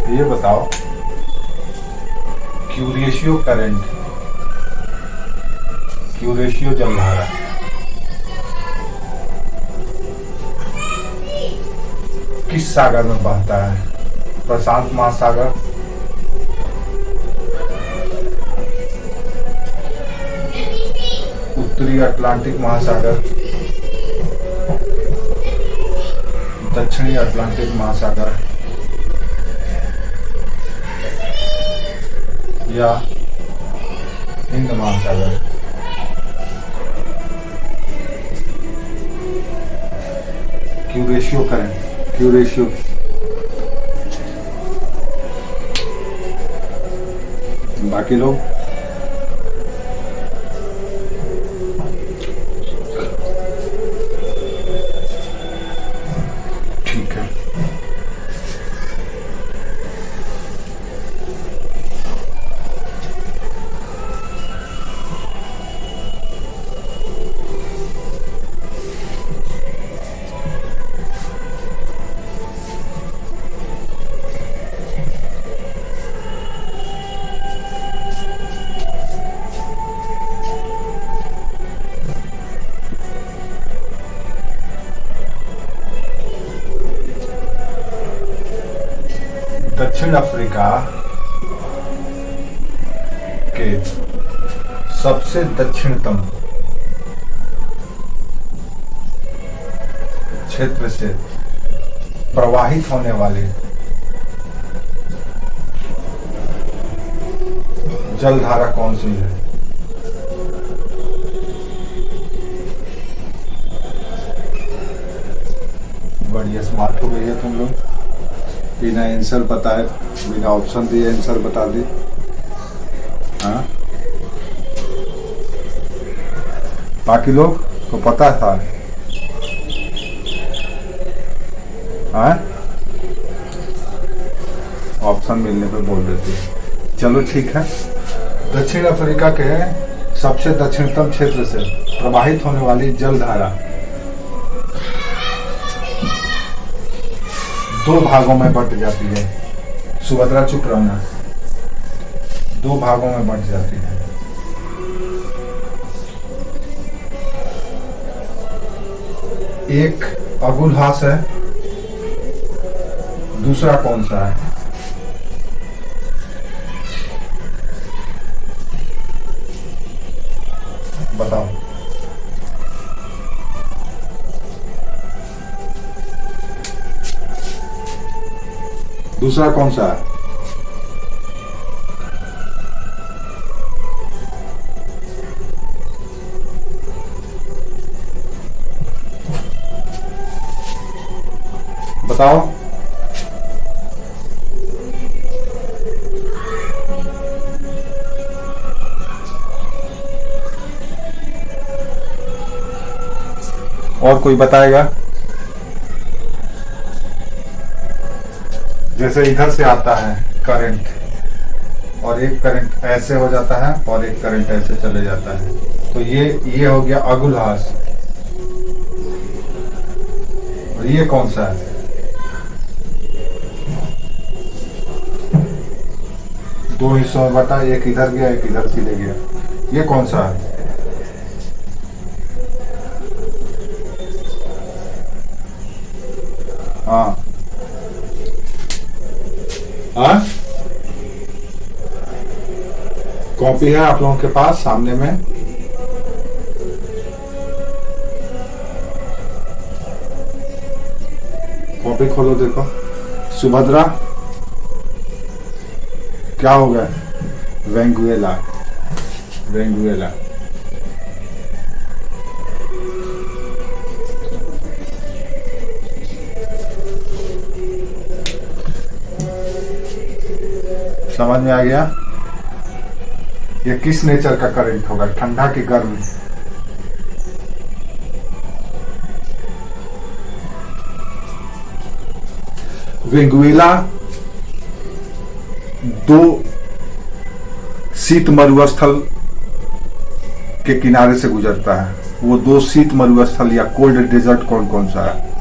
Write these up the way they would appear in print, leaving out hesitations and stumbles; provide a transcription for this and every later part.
ये बताओ, क्यूरेशियो करंट, क्यूरेशियो जलधारा किस सागर में बहता है? प्रशांत महासागर, उत्तरी अटलांटिक महासागर, दक्षिणी अटलांटिक महासागर या हिंद महासागर? क्यूरेशियो करंट, क्यूरेशियो। बाकी लोग ठीक है। दक्षिण अफ्रीका के सबसे दक्षिणतम क्षेत्र से प्रवाहित होने वाली जलधारा कौन सी है? बढ़िया स्मार्ट हो गई है तुम लोग, बिना आंसर बताए, बिना ऑप्शन दिए आंसर बता दी। हाँ, बाकी लोग को पता था। हाँ, ऑप्शन मिलने पे बोल देते। चलो ठीक है। दक्षिण अफ्रीका के सबसे दक्षिणतम क्षेत्र से प्रवाहित होने वाली जलधारा दो भागों में बंट जाती है। सुभद्रा चुप रहना। दो भागों में बंट जाती है। एक अगुलहास है, दूसरा कौन सा है? बताओ। दूसरा कौन सा है? बताओ। और कोई बताएगा? जैसे इधर से आता है करंट और एक करंट ऐसे हो जाता है और एक करंट ऐसे चले जाता है, तो ये हो गया अगुलहास। और ये कौन सा है? दो हिस्सों में बटा, एक इधर गया एक इधर सीधे गया। ये कौन सा है? हाँ हाँ, कॉपी है आप लोगों के पास सामने में? कॉपी खोलो, देखो। सुभद्रा क्या हो गया? वेंगुएला, वेंगुएला। समझ में आ गया? ये किस नेचर का करंट होगा, ठंडा की गर्म? वेंगुएला दो शीत मरुस्थल के किनारे से गुजरता है। वो दो शीत मरुस्थल या कोल्ड डेजर्ट कौन कौन सा है?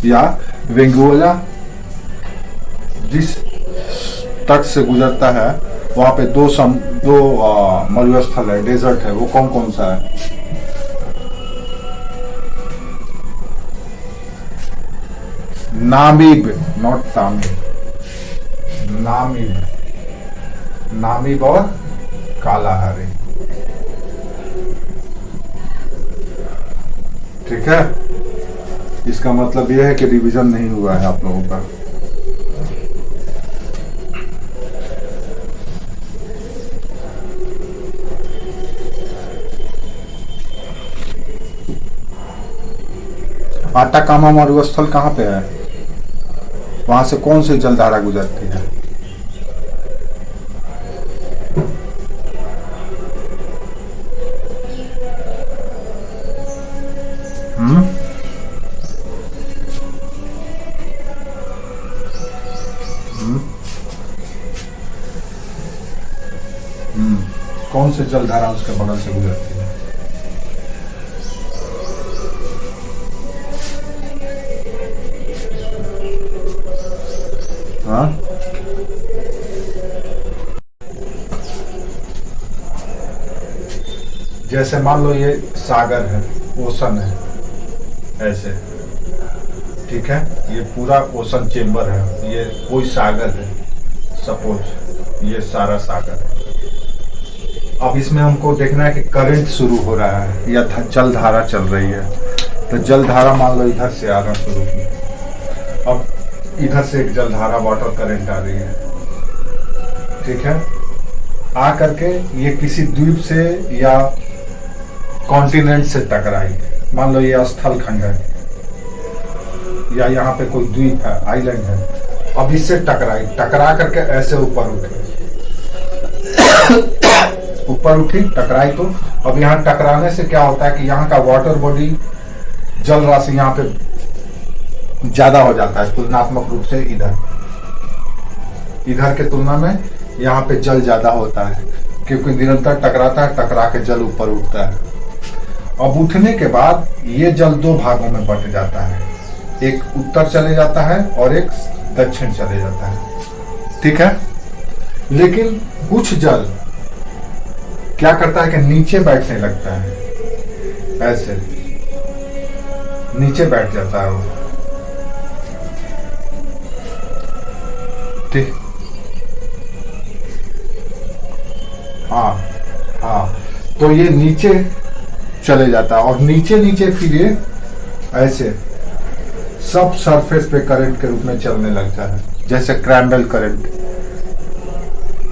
या वेंगुएला जिस तट से गुजरता है वहां पे दो मरुस्थल है, डेजर्ट है, वो कौन कौन सा है? नामीब, नॉट तामीब, नामीब, नामीब और कालाहारी। ठीक है, इसका मतलब यह है कि रिवीजन नहीं हुआ है आप लोगों का। आटाकामा मरुस्थल कहाँ पे है? वहां से कौन सी जलधारा गुजरती है? कौन सी जलधारा उसके बगल से गुजरती है? हाँ, जैसे मान लो ये सागर है, ओशन है, ऐसे, ठीक है, ये पूरा ओशन चेंबर है, ये कोई सागर है, सपोज ये सारा सागर है। अब इसमें हमको देखना है कि करंट शुरू हो रहा है या जल धारा चल रही है। तो जल धारा मान लो इधर से आना शुरू की, अब इधर से एक जल धारा वाटर करंट आ रही है, ठीक है, आ करके ये किसी द्वीप से या कॉन्टिनेंट से टकराई। मान लो ये स्थल खंड है या यहाँ पे कोई द्वीप है, आइलैंड है, अब इससे टकराई, टकरा करके ऐसे ऊपर उठी, ऊपर उठी, टकराई। तो अब यहाँ टकराने से क्या होता है कि यहाँ का वाटर बॉडी, जल राशि यहाँ पे ज्यादा हो जाता है तुलनात्मक रूप से। इधर के तुलना में यहाँ पे जल ज्यादा होता है क्योंकि निरंतर टकराता है, टकरा के जल ऊपर उठता है। अब उठने के बाद ये जल दो भागों में बंट जाता है, एक उत्तर चले जाता है और एक दक्षिण चले जाता है, ठीक है। लेकिन कुछ जल क्या करता है कि नीचे बैठने लगता है, ऐसे नीचे बैठ जाता है वो, ठीक। हाँ हाँ, तो ये नीचे चले जाता है और नीचे नीचे फिर ये ऐसे सब सरफेस पे करंट के रूप में चलने लगता है, जैसे क्रैम्बल करंट,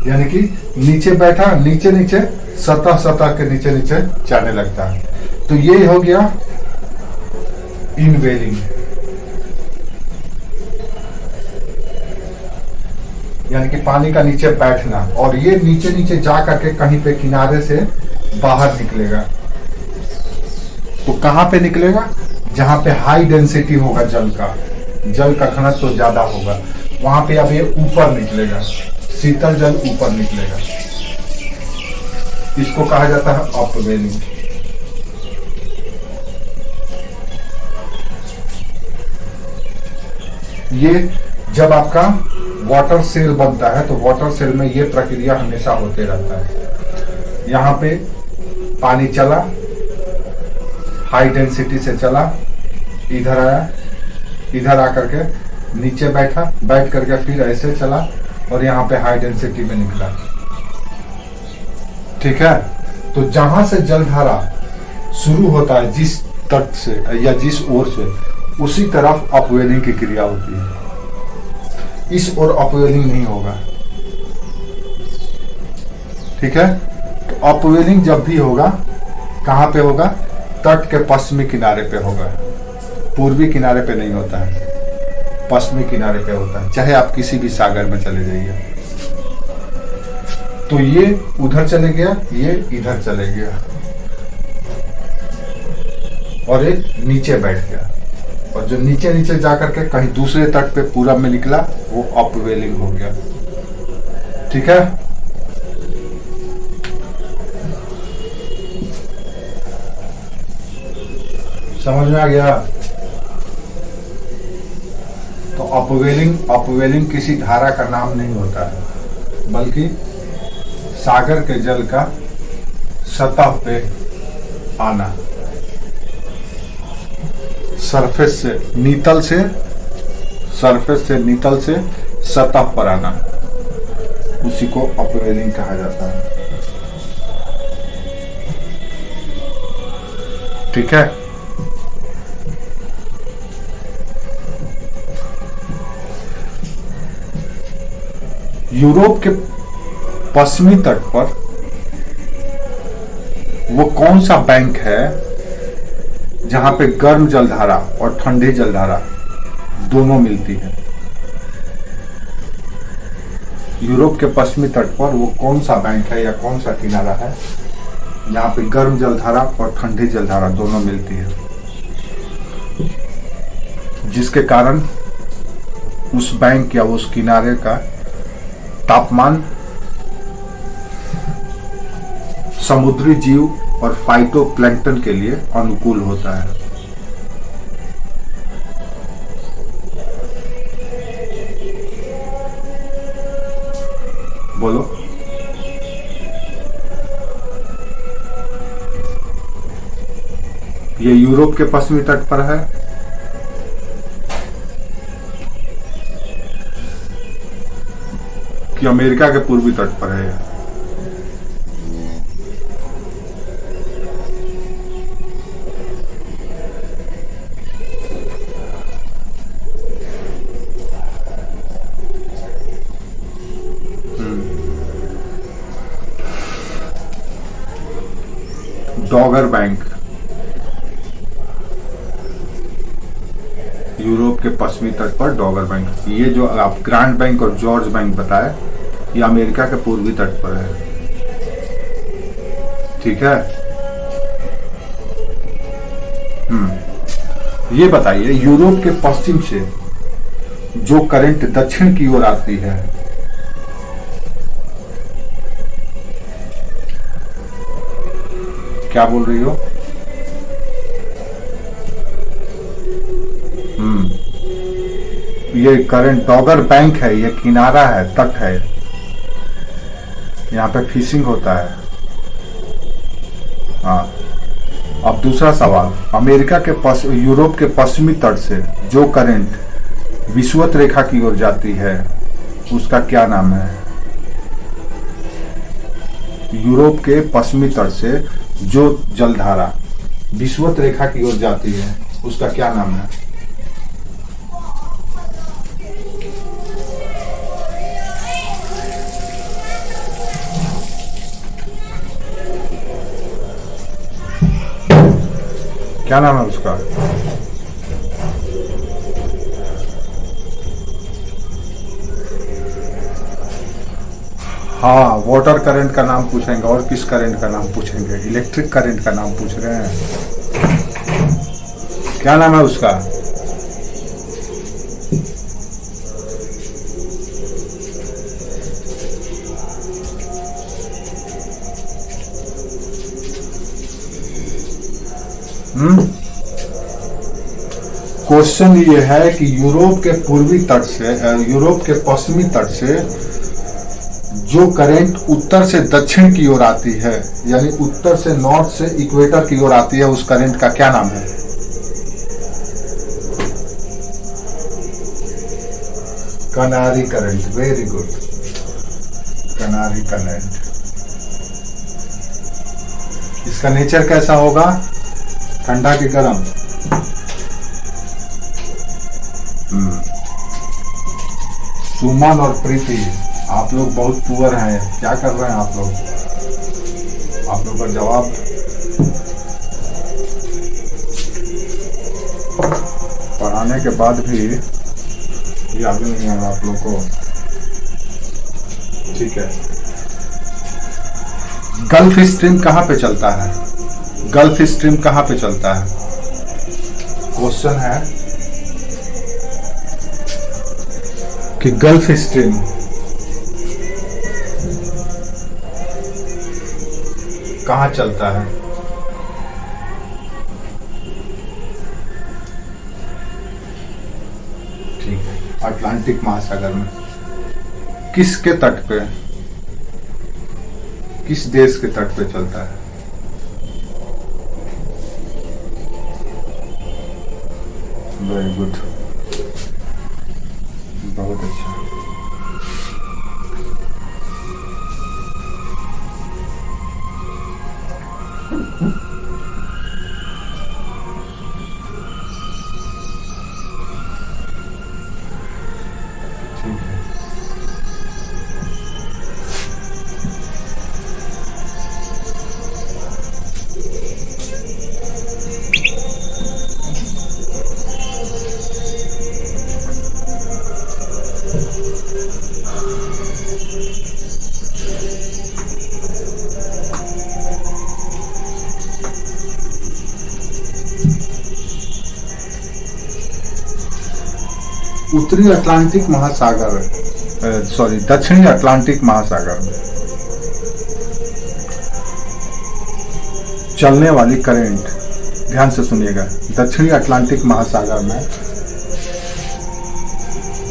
यानी कि नीचे बैठा, नीचे नीचे सतह सतह के नीचे नीचे जाने लगता है। तो ये हो गया इनवेलिंग, यानी कि पानी का नीचे बैठना, और ये नीचे नीचे जा करके कहीं पे किनारे से बाहर निकलेगा। तो कहां पे निकलेगा? जहां पे हाई डेंसिटी होगा जल का घनत्व तो ज्यादा होगा, वहां पे अब ये ऊपर निकलेगा, शीतल जल ऊपर निकलेगा। इसको कहा जाता है अपवेलिंग। ये जब आपका वाटर सेल बनता है तो वाटर सेल में ये प्रक्रिया हमेशा होते रहता है। यहाँ पे पानी चला, हाई डेंसिटी से चला, इधर आया, इधर आकर के नीचे बैठा, बैठ करके फिर ऐसे चला और यहाँ पे हाई डेंसिटी में निकला, ठीक है। तो जहां से जलधारा शुरू होता है जिस तट से या जिस ओर से, उसी तरफ अपवेलिंग की क्रिया होती है। इस ओर अपवेलिंग नहीं होगा, ठीक है। तो अपवेलिंग जब भी होगा कहां पे होगा? तट के पश्चिमी किनारे पे होगा, पूर्वी किनारे पे नहीं होता है, पश्चिमी किनारे पे होता है, चाहे आप किसी भी सागर में चले जाइए। तो ये उधर चले गया, ये इधर चले गया और एक नीचे बैठ गया, और जो नीचे नीचे जाकर के कहीं दूसरे तट पे पूरब में निकला, वो अपवेलिंग हो गया, ठीक है। समझ में आ गया? अपवेलिंग किसी धारा का नाम नहीं होता है, बल्कि सागर के जल का सतह पे आना, सरफेस से नीतल से सतह पर आना, उसी को अपवेलिंग कहा जाता है। ठीक है। यूरोप के पश्चिमी तट पर वो कौन सा बैंक है जहां पे गर्म जलधारा और ठंडी जलधारा दोनों मिलती है? यूरोप के पश्चिमी तट पर वो कौन सा बैंक है या कौन सा किनारा है जहां पे गर्म जलधारा और ठंडी जलधारा दोनों मिलती है, जिसके कारण उस बैंक या उस किनारे का तापमान समुद्री जीव और फाइटोप्लैंक्टन के लिए अनुकूल होता है? बोलो। ये यूरोप के पश्चिमी तट पर है, कि अमेरिका के पूर्वी तट पर है? डॉगर बैंक यूरोप के पश्चिमी तट पर डॉगर बैंक, ये जो आप ग्रांड बैंक और जॉर्ज बैंक बताए, ये अमेरिका के पूर्वी तट पर है। ठीक है। ये बताइए, यूरोप के पश्चिम से जो करंट दक्षिण की ओर आती है, क्या बोल रही हो? ये करंट डॉगर बैंक है, ये किनारा है, तट है, यहाँ पे फिशिंग होता है। हाँ। अब दूसरा सवाल, अमेरिका के यूरोप के पश्चिमी तट से जो करंट विषुवत रेखा की ओर जाती है, उसका क्या नाम है? यूरोप के पश्चिमी तट से जो जलधारा विषुवत रेखा की ओर जाती है, उसका क्या नाम है? क्या नाम है उसका? हाँ, वाटर करंट का नाम पूछेंगे। और किस करंट का नाम पूछेंगे? इलेक्ट्रिक करंट का नाम पूछ रहे हैं। क्या नाम है उसका? क्वेश्चन ये है कि यूरोप के पूर्वी तट से, यूरोप के पश्चिमी तट से जो करंट उत्तर से दक्षिण की ओर आती है, यानी उत्तर से नॉर्थ से इक्वेटर की ओर आती है, उस करंट का क्या नाम है? कनारी करंट। वेरी गुड, कनारी करंट। इसका नेचर कैसा होगा? ठंडा कि गर्म? सुमन और प्रीति, आप लोग बहुत पुअर हैं, क्या कर रहे हैं आप लोग? आप लोग का जवाब पढ़ाने के बाद भी याद नहीं है आप लोग को। ठीक है। गल्फ स्ट्रीम कहाँ पे चलता है? गल्फ स्ट्रीम कहाँ पे चलता है? क्वेश्चन है कि गल्फ स्ट्रीम कहाँ चलता है? ठीक है, अटलांटिक महासागर में किसके तट पे, किस देश के तट पे चलता है? वेरी गुड, बहुत अच्छा। ठीक है, उत्तरी अटलांटिक महासागर, सॉरी दक्षिणी अटलांटिक महासागर में चलने वाली करंट, ध्यान से सुनिएगा, दक्षिणी अटलांटिक महासागर में,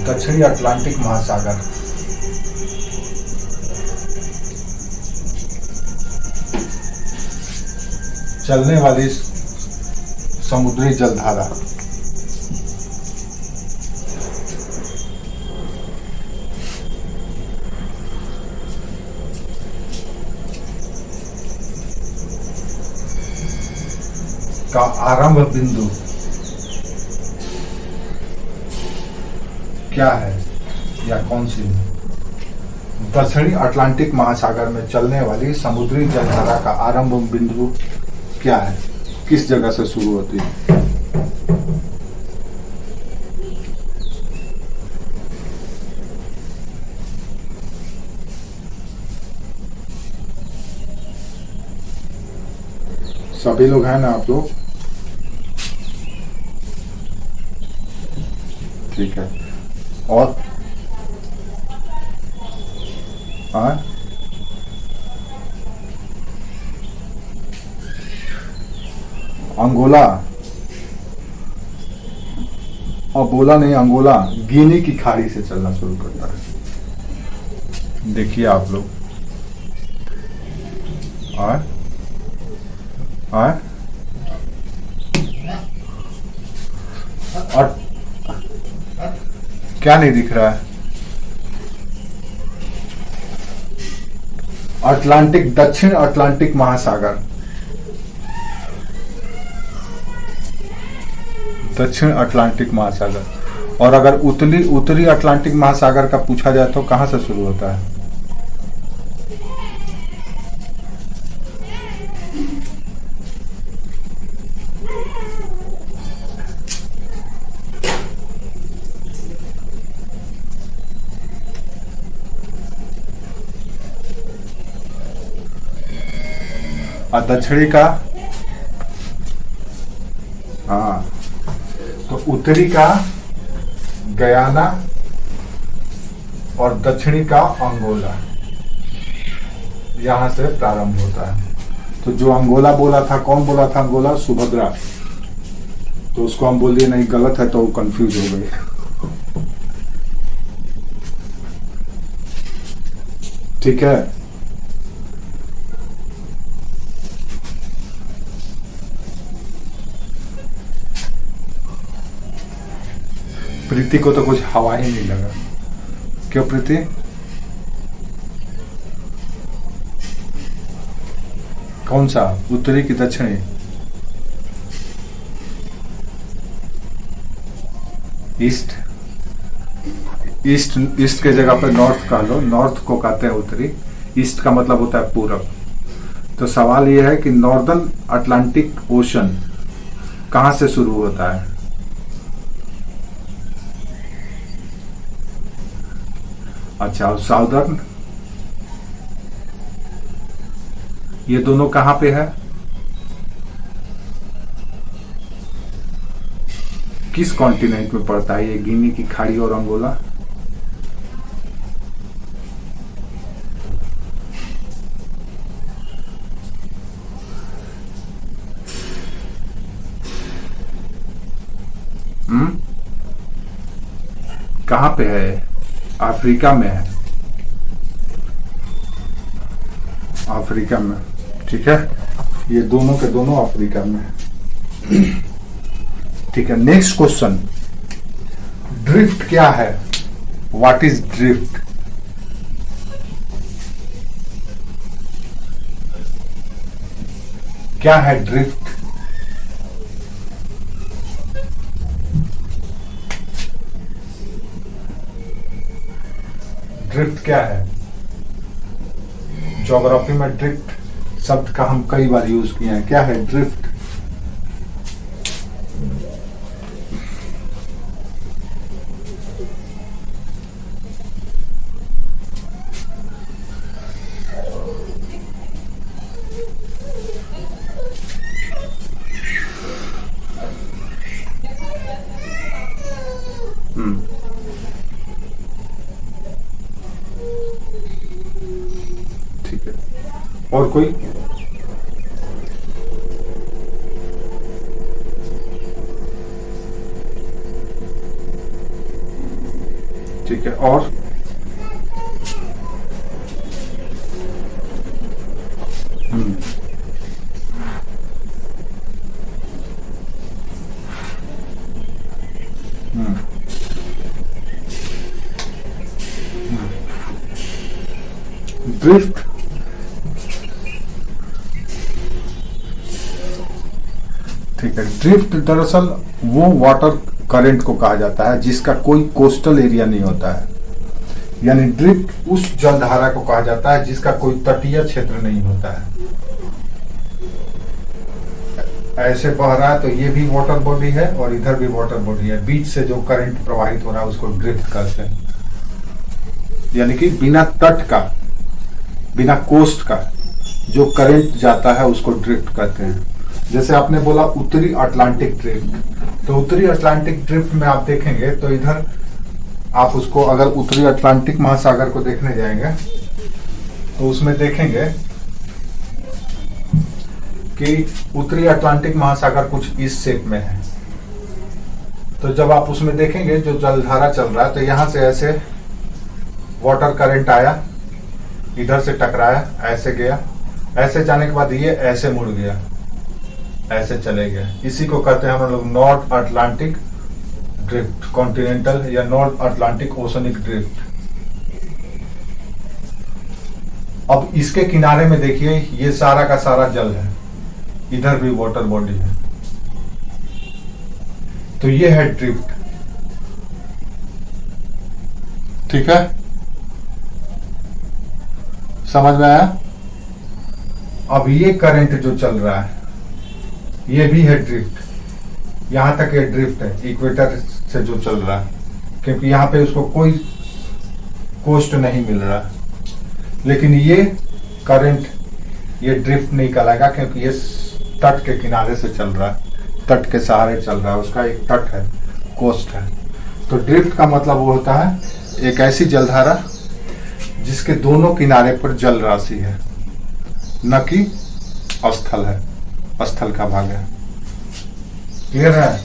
दक्षिणी अटलांटिक महासागर चलने वाली समुद्री जलधारा का आरंभ बिंदु क्या है, या कौन सी? दक्षिणी अटलांटिक महासागर में चलने वाली समुद्री जलधारा का आरंभ बिंदु क्या है, किस जगह से शुरू होती है? सभी लोग हैं ना आप लोग? ठीक है, और अंगोला, और बोला नहीं, अंगोला गिनी की खाड़ी से चलना शुरू करता है। देखिए आप लोग, और क्या नहीं दिख रहा है? अटलांटिक, दक्षिण अटलांटिक महासागर, दक्षिण अटलांटिक महासागर। और अगर उत्तरी अटलांटिक महासागर का पूछा जाए तो कहां से शुरू होता है? और दक्षिणी का, हाँ, तो उत्तरी का गयाना और दक्षिणी का अंगोला, यहां से प्रारंभ होता है। तो जो अंगोला बोला था, कौन बोला था अंगोला? सुभद्रा। तो उसको हम बोल दिए नहीं, गलत है, तो वो कंफ्यूज हो गई। ठीक है, प्रीति को तो कुछ हवा ही नहीं लगा। क्यों प्रीति? कौन सा, उत्तरी की दक्षिणी? ईस्ट, ईस्ट, ईस्ट के जगह पे नॉर्थ कह लो, नॉर्थ को कहते हैं उत्तरी, ईस्ट का मतलब होता है पूरब। तो सवाल यह है कि नॉर्दर्न अटलांटिक ओशन कहां से शुरू होता है? अच्छा, और साउदर्न, ये दोनों कहां पे है? किस कॉन्टिनेंट में पड़ता है ये गिनी की खाड़ी और अंगोला? कहाँ पे है? अफ्रीका में है, अफ्रीका में। ठीक है, ये दोनों के दोनों अफ्रीका में है। ठीक है, नेक्स्ट क्वेश्चन, ड्रिफ्ट क्या है? What is drift? क्या है ड्रिफ्ट? ड्रिफ्ट क्या है? ज्योग्राफी में ड्रिफ्ट शब्द का हम कई बार यूज किए हैं। क्या है ड्रिफ्ट? ठीक है, और कोई? ठीक है, और? ड्रिफ्ट ठीक है, ड्रिफ्ट दरअसल वो वाटर करंट को कहा जाता है जिसका कोई कोस्टल एरिया नहीं होता है। यानी ड्रिफ्ट उस जलधारा को कहा जाता है जिसका कोई तटीय क्षेत्र नहीं होता है। ऐसे बह रहा है तो ये भी वाटर बॉडी है और इधर भी वाटर बॉडी है, बीच से जो करंट प्रवाहित हो रहा है उसको ड्रिफ्ट कहते हैं। यानी कि बिना तट का, बिना कोस्ट का जो करंट जाता है उसको ड्रिफ्ट कहते हैं। जैसे आपने बोला उत्तरी अटलांटिक ड्रिफ्ट, तो उत्तरी अटलांटिक ड्रिफ्ट में आप देखेंगे तो इधर आप उसको, अगर उत्तरी अटलांटिक महासागर को देखने जाएंगे तो उसमें देखेंगे कि उत्तरी अटलांटिक महासागर कुछ इस शेप में है। तो जब आप उसमें देखेंगे जो जलधारा चल रहा है तो यहां से ऐसे वाटर करंट आया, इधर से टकराया, ऐसे गया, ऐसे जाने के बाद ये ऐसे मुड़ गया, ऐसे चले गया। इसी को कहते हैं हम लोग नॉर्थ अटलांटिक ड्रिफ्ट, कॉन्टिनेंटल या नॉर्थ अटलांटिक ओशनिक ड्रिफ्ट। अब इसके किनारे में देखिए ये सारा का सारा जल है, इधर भी वाटर बॉडी है, तो ये है ड्रिफ्ट। ठीक है, समझ में आया? अब ये करंट जो चल रहा है ये भी है ड्रिफ्ट। यहां तक ये ड्रिफ्ट है, इक्वेटर से जो चल रहा है, क्योंकि यहां पे उसको कोई कोस्ट नहीं मिल रहा। लेकिन ये करंट, ये ड्रिफ्ट नहीं कहलाएगा क्योंकि ये तट के किनारे से चल रहा है, तट के सहारे चल रहा है, उसका एक तट है, कोस्ट है। तो ड्रिफ्ट का मतलब वो होता है एक ऐसी जलधारा जिसके दोनों किनारे पर जल राशि है, न कि स्थल है, स्थल का भाग है। क्लियर है?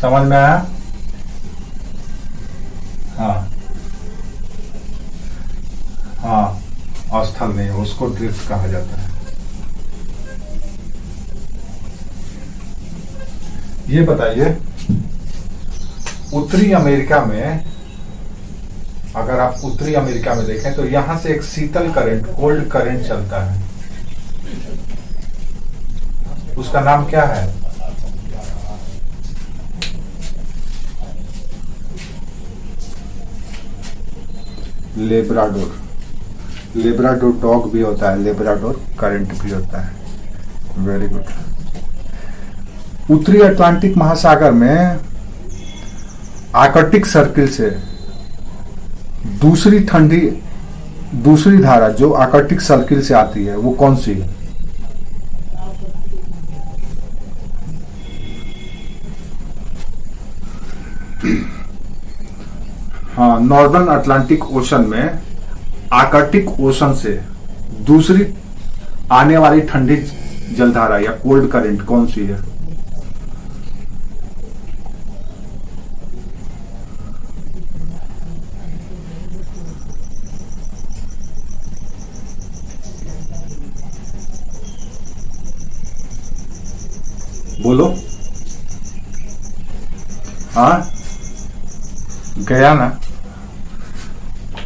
समझ में आया? हाँ हाँ, स्थल नहीं, उसको ड्रिफ्ट कहा जाता है। ये बताइए, उत्तरी अमेरिका में, अगर आप उत्तरी अमेरिका में देखें तो यहां से एक शीतल करंट, कोल्ड करंट चलता है, उसका नाम क्या है? लेब्राडोर। लेब्राडोर डॉग भी होता है, लेब्राडोर करंट भी होता है। Very good. उत्तरी अटलांटिक महासागर में आर्कटिक सर्किल से दूसरी धारा जो आर्कटिक सर्किल से आती है वो कौन सी है? हाँ, नॉर्दर्न अटलांटिक ओशन में आर्कटिक ओशन से दूसरी आने वाली ठंडी जलधारा या कोल्ड करंट कौन सी है? बोलो। हाँ, गयाना,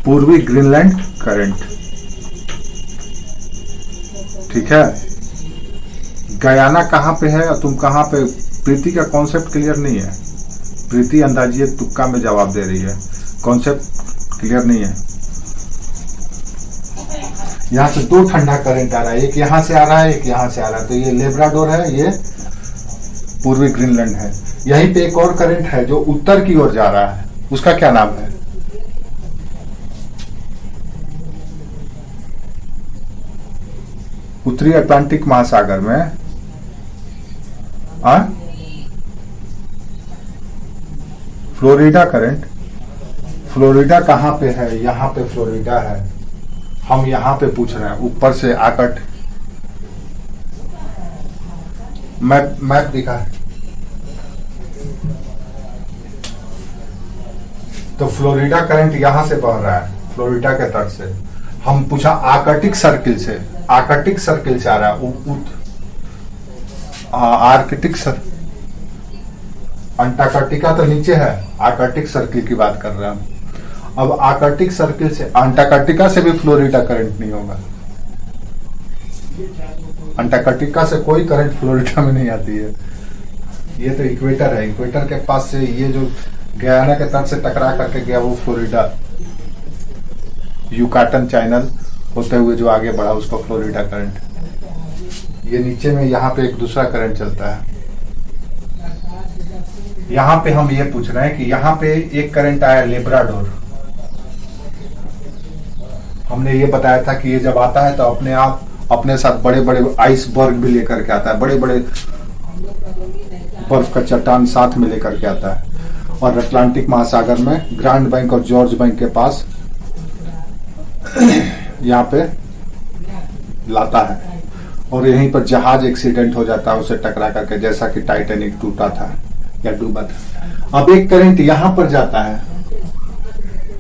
पूर्वी ग्रीनलैंड करंट। ठीक है, गयाना कहाँ पे है और तुम कहाँ पे? प्रीति का कॉन्सेप्ट क्लियर नहीं है। प्रीति अंदाजिए तुक्का में जवाब दे रही है, कॉन्सेप्ट क्लियर नहीं है। यहाँ से दो ठंडा करंट आ रहा है, एक यहाँ से आ रहा है, एक यहाँ से आ रहा है। तो ये लेब्राडोर है, ये पूर्वी ग्रीनलैंड है। यहीं पे एक और करंट है जो उत्तर की ओर जा रहा है, उसका क्या नाम है? उत्तरी अटलांटिक महासागर में फ्लोरिडा करंट। फ्लोरिडा कहाँ पे है? यहाँ पे फ्लोरिडा है। हम यहाँ पे पूछ रहे हैं, ऊपर से आकर मैप दिखा है। तो फ्लोरिडा करंट यहां से बह रहा है, फ्लोरिडा के तट से। हम पूछा आर्कटिक सर्किल से, आर्कटिक सर्किल से आ रहा है। आर्कटिक सर, अंटार्कटिका तो नीचे है, आर्कटिक सर्किल की बात कर रहे हैं हम। अब आर्कटिक सर्किल से, अंटार्कटिका से भी फ्लोरिडा करंट नहीं होगा। अंटार्कटिका से कोई करंट फ्लोरिडा में नहीं आती है। ये तो इक्वेटर है, इक्वेटर के पास से ये जो गयाना के तट से टकरा करके गया वो फ्लोरिडा, युकाटन चैनल होते हुए जो आगे बढ़ा उसको फ्लोरिडा करंट। ये नीचे में यहाँ पे एक दूसरा करंट चलता है। यहाँ पे हम ये पूछ रहे हैं कि यहाँ पे एक करंट आया लेब्राडोर। हमने ये बताया था कि ये जब आता है तो अपने आप अपने साथ बड़े बड़े आइसबर्ग भी लेकर के आता है, बड़े बड़े बर्फ का चट्टान साथ में लेकर के आता है। और अटलांटिक महासागर में ग्रांड बैंक और जॉर्ज बैंक के पास यहाँ पे लाता है और यहीं पर जहाज एक्सीडेंट हो जाता है उसे टकरा करके, जैसा कि टाइटैनिक टूटा था या डूबा था। अब एक करंट यहां पर जाता है,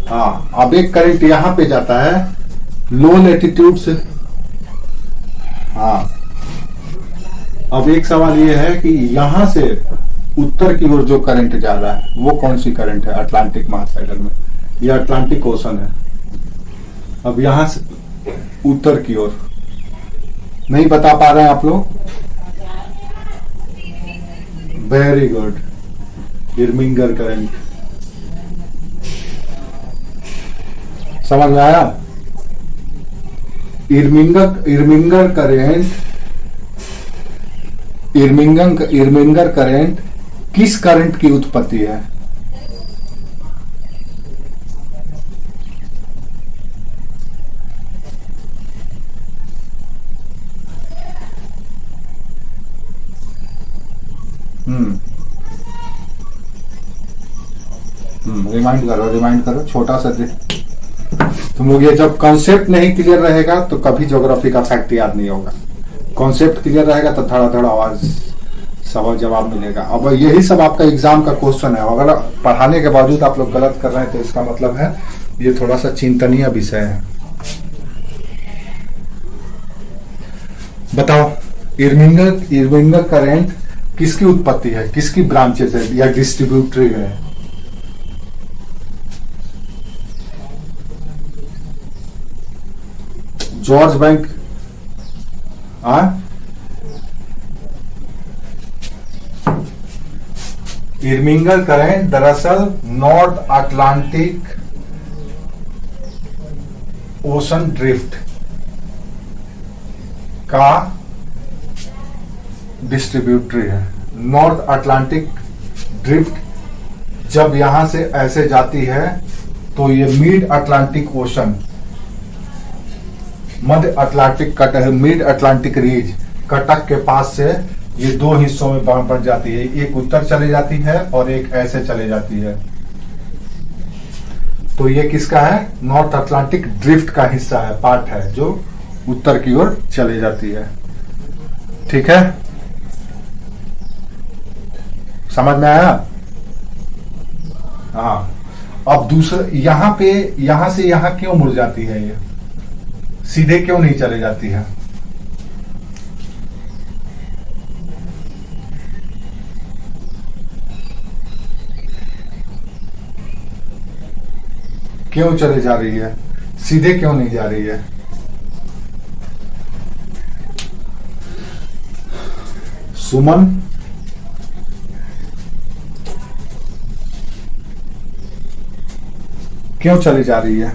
हाँ, अब एक करंट यहां पे जाता है लो लेटीट्यूड से। हाँ, अब एक सवाल ये है कि यहां से उत्तर की ओर जो करंट जा रहा है वो कौन सी करंट है? अटलांटिक महासागर में, यह अटलांटिक ओशन है। अब यहां से उत्तर की ओर नहीं बता पा रहे हैं आप लोग? Very good, Irminger current. समझ में आया? इर्मिंगर करंट, इर्मिंगर करंट किस करंट की उत्पत्ति है? रिमाइंड करो छोटा सा दे। तुम लोग ये जब कॉन्सेप्ट नहीं क्लियर रहेगा तो कभी ज्योग्राफी का फैक्ट याद नहीं होगा। कॉन्सेप्ट क्लियर रहेगा तो धड़ा आवाज सवाल जवाब मिलेगा। अब यही सब आपका एग्जाम का क्वेश्चन है। अगर पढ़ाने के बावजूद आप लोग गलत कर रहे हैं तो इसका मतलब है ये थोड़ा सा चिंतनीय विषय है। बताओ, इर्मिंगर करंट किसकी उत्पत्ति है, किसकी ब्रांचेस है या डिस्ट्रीब्यूटरी है? George Bank. इर्मिंगर करंट दरअसल नॉर्थ अटलांटिक ओशन ड्रिफ्ट का डिस्ट्रीब्यूटरी है। नॉर्थ अटलांटिक ड्रिफ्ट जब यहां से ऐसे जाती है तो ये मिड अटलांटिक ओशन, मध्य अटलांटिक मिड अटलांटिक रीज कटक के पास से ये दो हिस्सों में बन जाती है। एक उत्तर चले जाती है और एक ऐसे चले जाती है। तो ये किसका है? नॉर्थ अटलांटिक ड्रिफ्ट का हिस्सा है, पार्ट है जो उत्तर की ओर चले जाती है। ठीक है, समझ में आया? हाँ, अब दूसरा यहां से यहां क्यों मुड़ जाती है? ये सीधे क्यों नहीं चले जाती है? क्यों चली जा रही है, सीधे क्यों नहीं जा रही है? सुमन, क्यों चली जा रही है?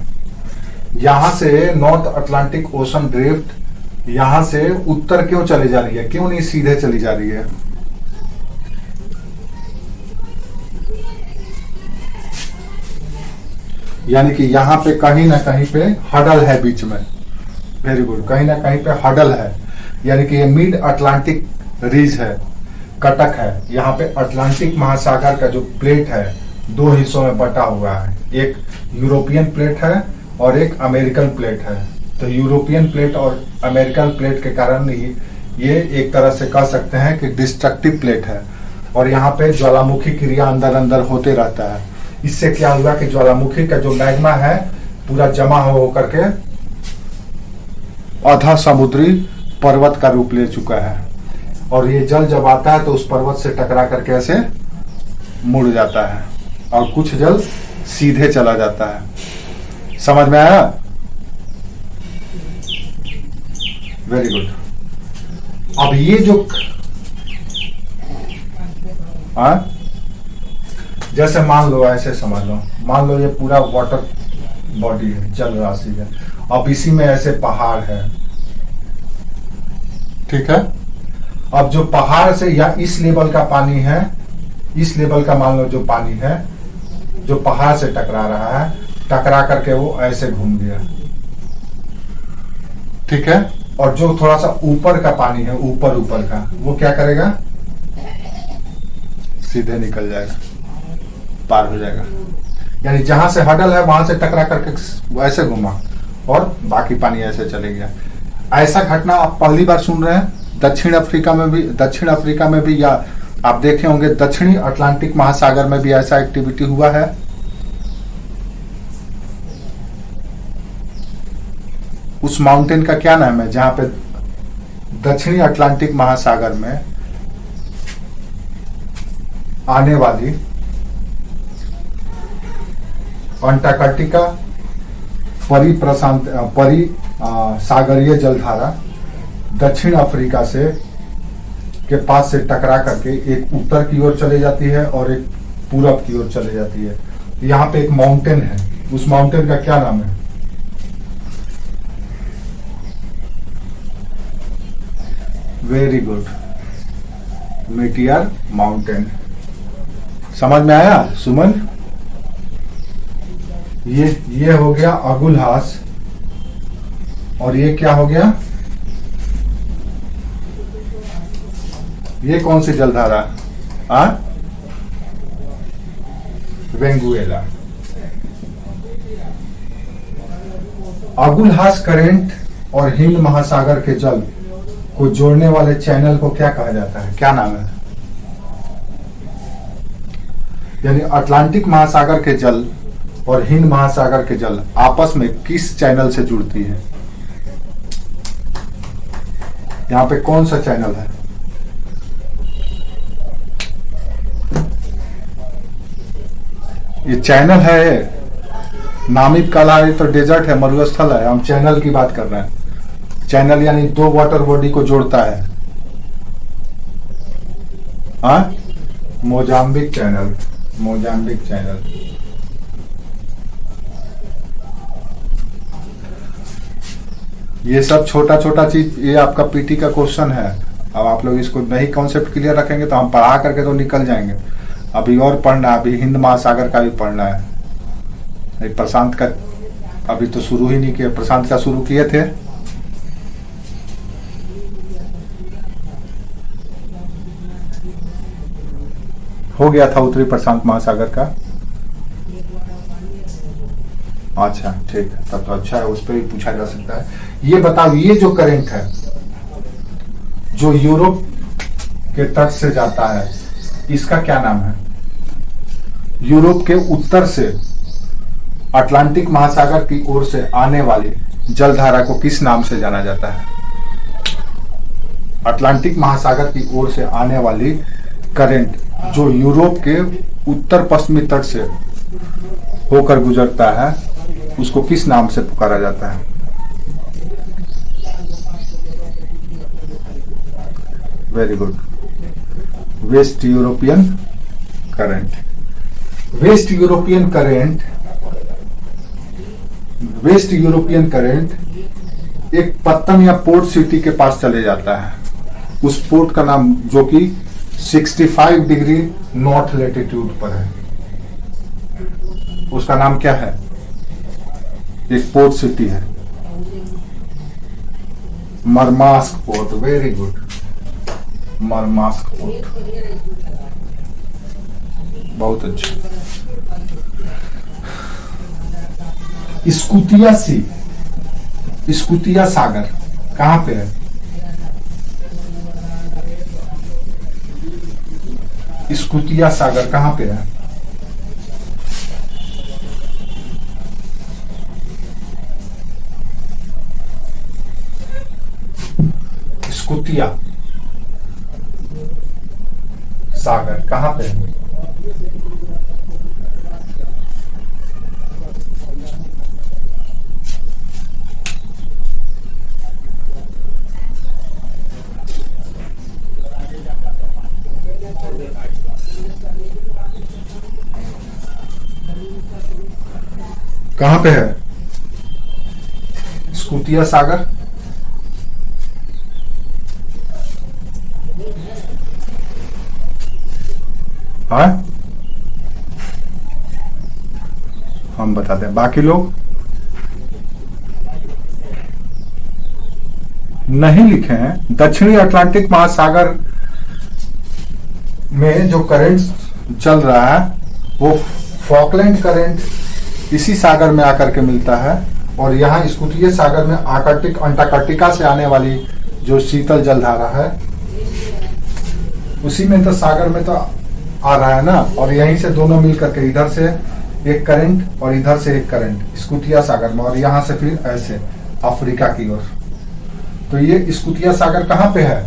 यहां से नॉर्थ अटलांटिक ओशन ड्रिफ्ट यहां से उत्तर क्यों चली जा रही है, क्यों नहीं सीधे चली जा रही है? यानी कि यहां पे कहीं ना कहीं पे हडल है बीच में। वेरी गुड, कहीं ना कहीं पे हडल है, यानी कि ये मिड अटलांटिक रीज है, कटक है। यहाँ पे अटलांटिक महासागर का जो प्लेट है दो हिस्सों में बटा हुआ है, एक यूरोपियन प्लेट है और एक अमेरिकन प्लेट है। तो यूरोपियन प्लेट और अमेरिकन प्लेट के कारण ही ये एक तरह से कह सकते हैं कि डिस्ट्रक्टिव प्लेट है, और यहाँ पे ज्वालामुखी क्रिया अंदर अंदर होते रहता है। इससे क्या हुआ कि ज्वालामुखी का जो मैग्मा है पूरा जमा हो करके आधा समुद्री पर्वत का रूप ले चुका है, और ये जल जब आता है तो उस पर्वत से टकरा करके ऐसे मुड़ जाता है, और कुछ जल सीधे चला जाता है। समझ में आया? Very good. अब ये जो जैसे मान लो, ऐसे समझ लो, मान लो ये पूरा वाटर बॉडी है, जल राशि है, अब इसी में ऐसे पहाड़ है, ठीक है। अब जो पहाड़ से या इस लेवल का पानी है, इस लेवल का मान लो जो पानी है जो पहाड़ से टकरा रहा है, टकरा करके वो ऐसे घूम गया, ठीक है। और जो थोड़ा सा ऊपर का पानी है, ऊपर ऊपर का, वो क्या करेगा? सीधे निकल जाएगा, पार हो जाएगा। यानी जहां से हडल है वहां से टकरा करके ऐसे घुमा और बाकी पानी ऐसे चले गया। ऐसा घटना आप पहली बार सुन रहे हैं। दक्षिण अफ्रीका में भी या आप देखे होंगे दक्षिणी अटलांटिक महासागर में भी ऐसा एक्टिविटी हुआ है। उस माउंटेन का क्या नाम है जहां पे दक्षिणी अटलांटिक महासागर में आने वाली अंटार्कटिका सागरीय जलधारा दक्षिण अफ्रीका से के पास से टकरा करके एक उत्तर की ओर चले जाती है और एक पूरब की ओर चले जाती है। यहाँ पे एक माउंटेन है, उस माउंटेन का क्या नाम है? Very good, Meteor Mountain. समझ में आया सुमन? ये हो गया अगुलहास, और ये क्या हो गया? ये कौन सी जलधारा? वेंगुएला। अगुलहास करेंट और हिंद महासागर के जल को जोड़ने वाले चैनल को क्या कहा जाता है, क्या नाम है? यानी अटलांटिक महासागर के जल और हिंद महासागर के जल आपस में किस चैनल से जुड़ती है? यहां पे कौन सा चैनल है? ये चैनल है, नामिब काला है तो डेजर्ट है, मरुस्थल है। हम चैनल की बात कर रहे हैं। चैनल यानी दो वाटर बॉडी को जोड़ता है। Mozambique channel, Mozambique channel. ये सब छोटा छोटा चीज, ये आपका पीटी का क्वेश्चन है। अब आप लोग इसको नहीं कॉन्सेप्ट क्लियर रखेंगे तो हम पढ़ा करके तो निकल जाएंगे। अभी और पढ़ना है, अभी हिंद महासागर का भी पढ़ना है। प्रशांत का अभी तो शुरू ही नहीं किया, प्रशांत का शुरू किए थे। हो गया था उत्तरी प्रशांत महासागर का। अच्छा ठीक है, तब तो अच्छा है, उस पर भी पूछा जा सकता है। ये बताओ, ये जो करंट है जो यूरोप के तट से जाता है, इसका क्या नाम है? यूरोप के उत्तर से अटलांटिक महासागर की ओर से आने वाली जलधारा को किस नाम से जाना जाता है? अटलांटिक महासागर की ओर से आने वाली करंट जो यूरोप के उत्तर पश्चिमी तट से होकर गुजरता है, उसको किस नाम से पुकारा जाता है? Very good, waste European current. Waste European current, waste European current एक पत्तन या पोर्ट सिटी के पास चले जाता है। उस पोर्ट का नाम, जो कि 65 डिग्री नॉर्थ लेटीट्यूड पर है, उसका नाम क्या है? एक पोर्ट सिटी है, मरमास्क पोर्ट। वेरी गुड, मरमास्क पोर्ट, बहुत अच्छा। स्कूतिया सी, स्कूतिया सागर कहां पे है? स्कूतिया सागर कहां पे है? स्कूतिया सागर कहां पे है? कहां पे है स्कूतिया सागर? हाँ, हम बताते हैं, बाकी लोग नहीं लिखे हैं। दक्षिणी अटलांटिक महासागर में जो करंट चल रहा है वो फॉकलैंड करंट इसी सागर में आकर के मिलता है, और यहाँ स्कूटिया सागर में अंटार्कटिका से आने वाली जो शीतल जलधारा है उसी में तो सागर में तो आ रहा है ना, और यहीं से दोनों मिल करके इधर से एक करंट और इधर से एक करंट स्कूटिया सागर में, और यहां से फिर ऐसे अफ्रीका की ओर। तो ये स्कूटिया सागर कहां पे है?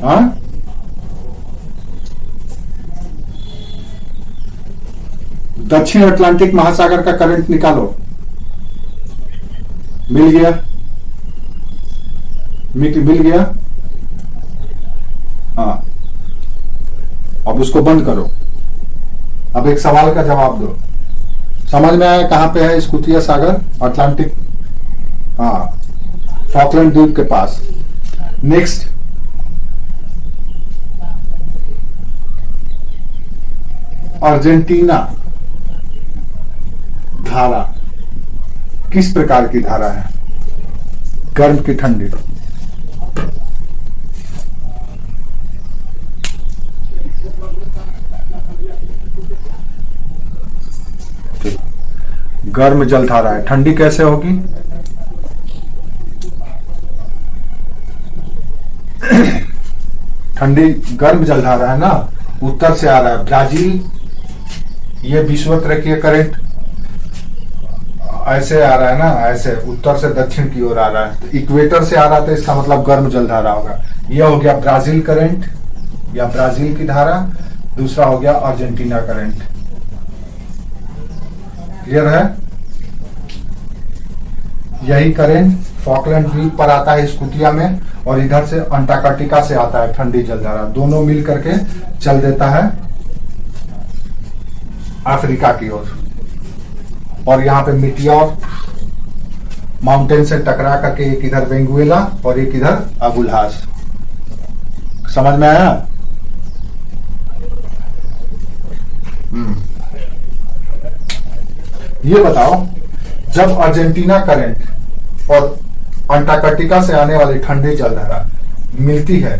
हाँ, दक्षिण अटलांटिक महासागर का करंट निकालो। मिल गया, मिल गया। हाँ, अब उसको बंद करो। अब एक सवाल का जवाब दो। समझ में आया कहां पे है स्कूटिया सागर? अटलांटिक, हाँ, फॉकलैंड द्वीप के पास। नेक्स्ट, अर्जेंटीना धारा किस प्रकार की धारा है? गर्म की ठंडी? गर्म जलधारा है। ठंडी कैसे होगी? ठंडी गर्म जलधारा है ना, उत्तर से आ रहा है। ब्राजील, ये विषुवत करंट ऐसे आ रहा है ना, ऐसे उत्तर से दक्षिण की ओर आ रहा है। तो इक्वेटर से आ रहा था, इसका मतलब गर्म जलधारा होगा। यह हो गया ब्राजील करंट या ब्राजील की धारा। दूसरा हो गया अर्जेंटीना करंट। क्लियर है? यही करंट फॉकलैंड द्वीप पर आता है स्कूटिया में, और इधर से अंटार्कटिका से आता है ठंडी जलधारा। दोनों मिल करके चल देता है अफ्रीका की ओर, और यहाँ पे मिटियोर माउंटेन से टकरा करके एक इधर वेंगुएला और एक इधर अबुलहास। समझ में आया? ये बताओ, जब अर्जेंटीना करंट और अंटार्कटिका से आने वाली ठंडी जलधारा मिलती है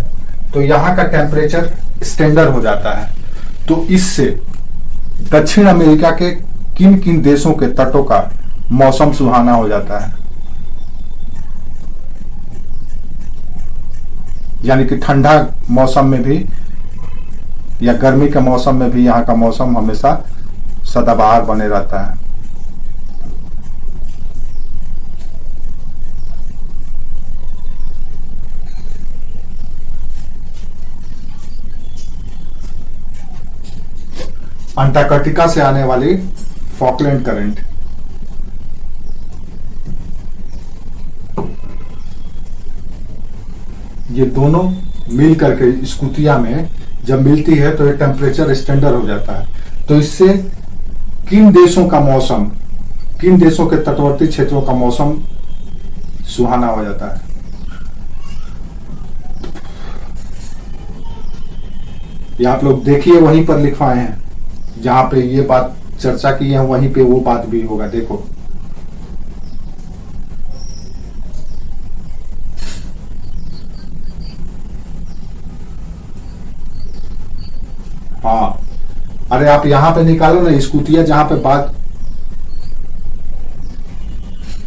तो यहाँ का टेम्परेचर स्टैंडर्ड हो जाता है। तो इससे दक्षिण अमेरिका के किन किन देशों के तटों का मौसम सुहाना हो जाता है? यानी कि ठंडा मौसम में भी या गर्मी के मौसम में भी यहाँ का मौसम हमेशा सदाबहार बने रहता है। अंटार्कटिका से आने वाली फॉकलैंड करंट, ये दोनों मिल करके स्कूतिया में जब मिलती है तो ये टेम्परेचर स्टैंडर्ड हो जाता है। तो इससे किन देशों का मौसम, किन देशों के तटवर्ती क्षेत्रों का मौसम सुहाना हो जाता है। ये आप लोग देखिए, वहीं पर लिखवाए हैं जहां पे ये बात चर्चा की है, वहीं पे वो बात भी होगा। देखो हाँ, अरे आप यहां पे निकालो ना स्कूतिया, जहां पे बात,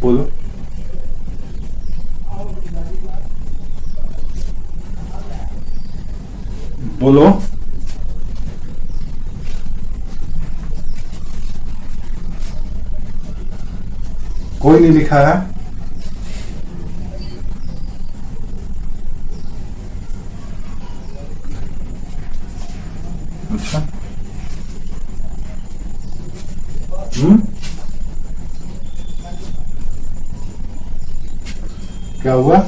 बोलो बोलो। कोई नहीं लिखा है। अच्छा, क्या हुआ?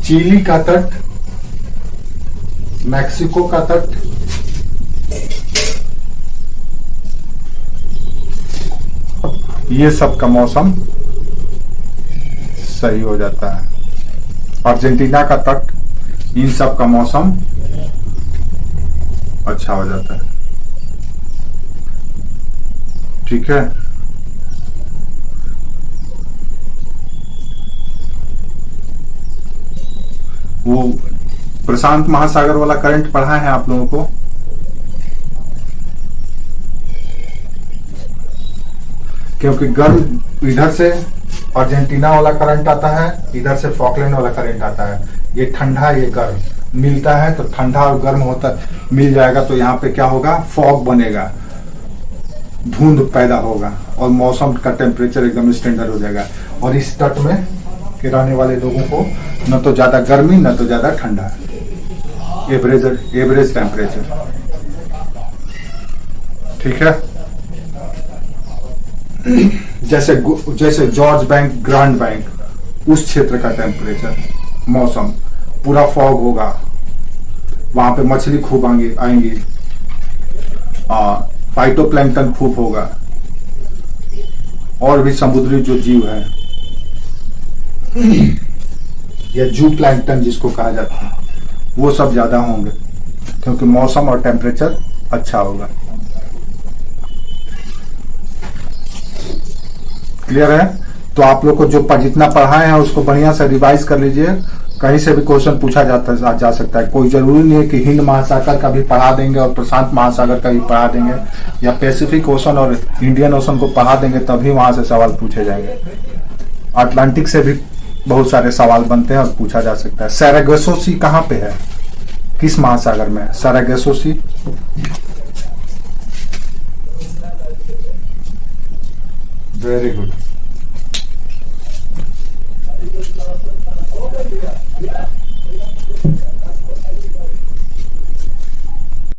चिली का तट, मैक्सिको का तट, ये सब का मौसम सही हो जाता है। अर्जेंटीना का तट, इन सब का मौसम अच्छा हो जाता है। ठीक है, वो प्रशांत महासागर वाला करंट पढ़ा है आप लोगों को? क्योंकि गर्म इधर से अर्जेंटीना वाला करंट आता है, इधर से फॉकलैंड वाला करंट आता है। ये ठंडा, ये गर्म मिलता है तो ठंडा और गर्म होता मिल जाएगा, तो यहाँ पे क्या होगा, फॉग बनेगा, धुंध पैदा होगा और मौसम का टेम्परेचर एकदम स्टैंडर्ड हो जाएगा। और इस तट में के रहने वाले लोगों को न तो ज्यादा गर्मी न तो ज्यादा ठंडा, एवरेज टेम्परेचर। ठीक है, जैसे जॉर्ज बैंक, ग्रांड बैंक, उस क्षेत्र का टेम्परेचर, मौसम पूरा फॉग होगा, वहां पे मछली खूब आएंगी, फाइटोप्लैंक्टन खूब होगा, और भी समुद्री जो जीव है या जू प्लैंक्टन जिसको कहा जाता है, वो सब ज्यादा होंगे क्योंकि मौसम और टेम्परेचर अच्छा होगा। क्लियर है? तो आप लोग को जो जितना पढ़ाए हैं उसको बढ़िया से रिवाइज कर लीजिए। कहीं से भी क्वेश्चन पूछा जा सकता है। कोई जरूरी नहीं है कि हिंद महासागर का भी पढ़ा देंगे और प्रशांत महासागर का भी पढ़ा देंगे, या पैसिफिक ओशन और इंडियन ओशन को पढ़ा देंगे तभी वहां से सवाल पूछे जाएंगे। अटलांटिक से भी बहुत सारे सवाल बनते हैं और पूछा जा सकता है। सैरागोसो सी कहाँ पे है, किस महासागर में है सैरागोसो सी? Very good.